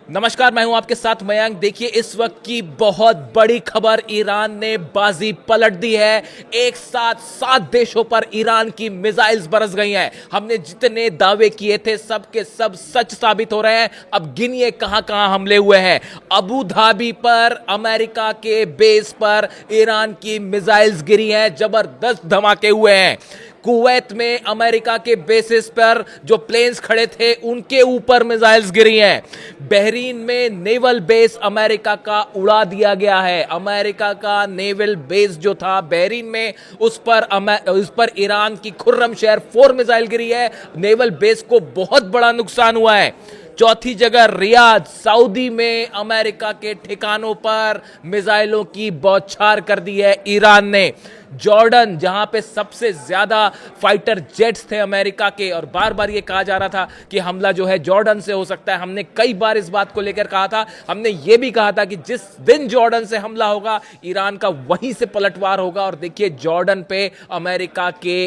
नमस्कार, मैं हूं आपके साथ मयंक। देखिए इस वक्त की बहुत बड़ी खबर, ईरान ने बाजी पलट दी है। एक साथ 7 देशों पर ईरान की मिसाइल्स बरस गई हैं। हमने जितने दावे किए थे सब के सब सच साबित हो रहे हैं। अब गिनिए कहां कहां हमले हुए हैं। अबू धाबी पर, अमेरिका के बेस पर ईरान की मिसाइल्स गिरी हैं, जबरदस्त धमाके हुए हैं। कुवैत में अमेरिका के बेसिस पर जो प्लेन्स खड़े थे उनके ऊपर मिसाइल्स गिरी हैं। बहरीन में नेवल बेस अमेरिका का उड़ा दिया गया है। अमेरिका का नेवल बेस जो था बहरीन में, उस पर ईरान की खुर्रम शहर 4 मिसाइल गिरी है। नेवल बेस को बहुत बड़ा नुकसान हुआ है। चौथी जगह रियाद, सऊदी में अमेरिका के ठिकानों पर मिसाइलों की बौछार कर दी है ईरान ने। जॉर्डन, जहां पे सबसे ज्यादा फाइटर जेट्स थे अमेरिका के, और बार बार ये कहा जा रहा था कि हमला जो है जॉर्डन से हो सकता है। हमने कई बार इस बात को लेकर कहा था। हमने ये भी कहा था कि जिस दिन जॉर्डन से हमला होगा ईरान का वहीं से पलटवार होगा। और देखिए जॉर्डन पे अमेरिका के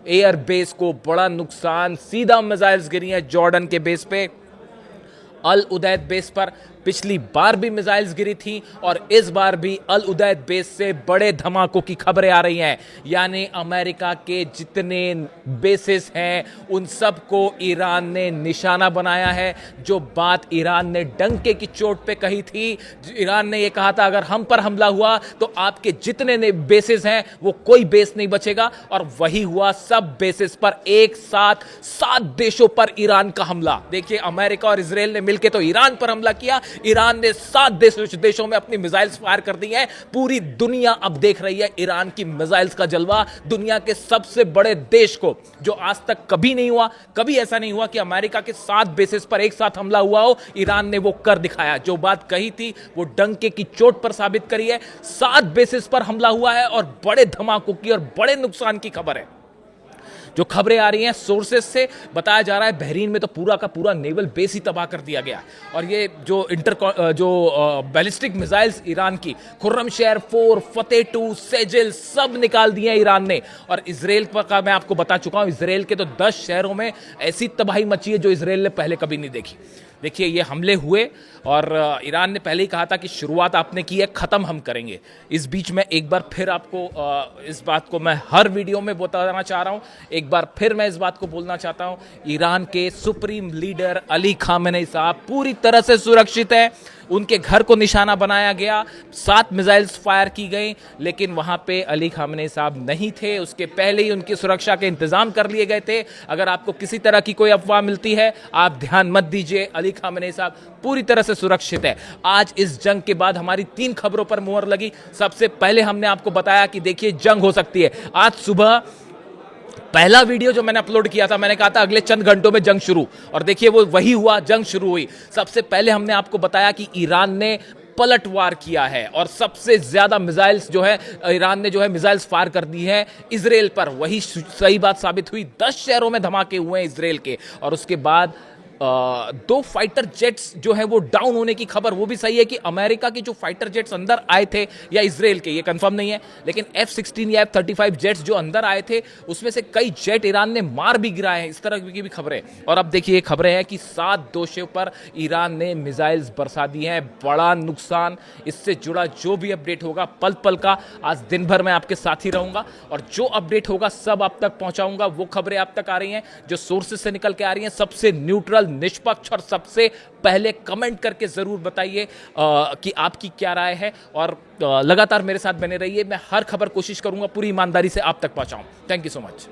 एयर बेस को बड़ा नुकसान, सीधा मिसाइल्स गिरी हैं जॉर्डन के बेस पे। अल उदैद बेस पर पिछली बार भी मिसाइल्स गिरी थी और इस बार भी अल उदैद बेस से बड़े धमाकों की खबरें आ रही हैं। यानी अमेरिका के जितने बेसिस हैं उन सबको ईरान ने निशाना बनाया है। जो बात ईरान ने डंके की चोट पे कही थी, ईरान ने यह कहा था अगर हम पर हमला हुआ तो आपके जितने बेसिस हैं वो कोई बेस नहीं बचेगा, और वही हुआ। सब बेसिस पर एक साथ 7 देशों पर ईरान का हमला। देखिए अमेरिका और इजराइल ने मिलकर तो ईरान पर हमला किया, ईरान ने 7 देशों में अपनी मिसाइल्स फायर कर दी हैं। पूरी दुनिया अब देख रही है ईरान की मिसाइल्स का जलवा। दुनिया के सबसे बड़े देश को, जो आज तक कभी नहीं हुआ, कभी ऐसा नहीं हुआ कि अमेरिका के 7 बेसिस पर एक साथ हमला हुआ हो, ईरान ने वो कर दिखाया। जो बात कही थी वो डंके की चोट पर साबित करी है। 7 बेसिस पर हमला हुआ है और बड़े धमाकों की और बड़े नुकसान की खबर है। जो खबरें आ रही हैं सोर्सेस से बताया जा रहा है बहरीन में तो पूरा का पूरा नेवल बेस ही तबाह कर दिया गया। और ये जो बैलिस्टिक मिसाइल्स ईरान की खुर्रम शहर 4, फतेह 2, सेजिल सब निकाल दिए ईरान ने। और इजराइल का मैं आपको बता चुका हूं, इजराइल के तो 10 शहरों में ऐसी तबाही मची है जो इजराइल ने पहले कभी नहीं देखी। देखिए ये हमले हुए और ईरान ने पहले ही कहा था कि शुरुआत आपने की है, ख़त्म हम करेंगे। इस बीच में एक बार फिर आपको इस बात को मैं हर वीडियो में बताना चाह रहा हूँ, एक बार फिर मैं इस बात को बोलना चाहता हूँ, ईरान के सुप्रीम लीडर अली खामेनी साहब पूरी तरह से सुरक्षित हैं। उनके घर को निशाना बनाया गया, 7 मिसाइल्स फायर की गई, लेकिन वहां पे अली खामेनी साहब नहीं थे। उसके पहले ही उनकी सुरक्षा के इंतजाम कर लिए गए थे। अगर आपको किसी तरह की कोई अफवाह मिलती है आप ध्यान मत दीजिए, अली खामेनी साहब पूरी तरह से सुरक्षित है। आज इस जंग के बाद हमारी 3 खबरों पर मुहर लगी। सबसे पहले हमने आपको बताया कि देखिए जंग हो सकती है। आज सुबह पहला वीडियो जो मैंने अपलोड किया था, मैंने कहा था अगले चंद घंटों में जंग शुरू, और देखिए वो वही हुआ, जंग शुरू हुई। सबसे पहले हमने आपको बताया कि ईरान ने पलटवार किया है और सबसे ज्यादा मिसाइल्स जो है ईरान ने जो है मिसाइल्स फायर कर दी है इजराइल पर। वही सही बात साबित हुई, 10 शहरों में धमाके हुए हैं इजराइल के। और उसके बाद 2 फाइटर जेट्स जो है वो डाउन होने की खबर, वो भी सही है कि अमेरिका के जो फाइटर जेट्स अंदर आए थे या इजराइल के, ये कंफर्म नहीं है, लेकिन F-16 या F-35 जेट्स जो अंदर आए थे उसमें से कई जेट ईरान ने मार भी गिराए हैं। इस तरह की भी खबरें। और अब देखिए ये खबरें हैं कि 7 देशों पर ईरान ने मिसाइल्स बरसा दी हैं। बड़ा नुकसान। इससे जुड़ा जो भी अपडेट होगा पल पल का, आज दिन भर मैं आपके साथ ही रहूंगा और जो अपडेट होगा सब आप तक पहुंचाऊंगा। वो खबरें आप तक आ रही हैं जो सोर्सेज से निकल के आ रही हैं, सबसे न्यूट्रल, निष्पक्ष, और सबसे पहले कमेंट करके जरूर बताइए कि आपकी क्या राय है। और लगातार मेरे साथ बने रहिए। मैं हर खबर कोशिश करूंगा पूरी ईमानदारी से आप तक पहुंचाऊं। Thank you so much.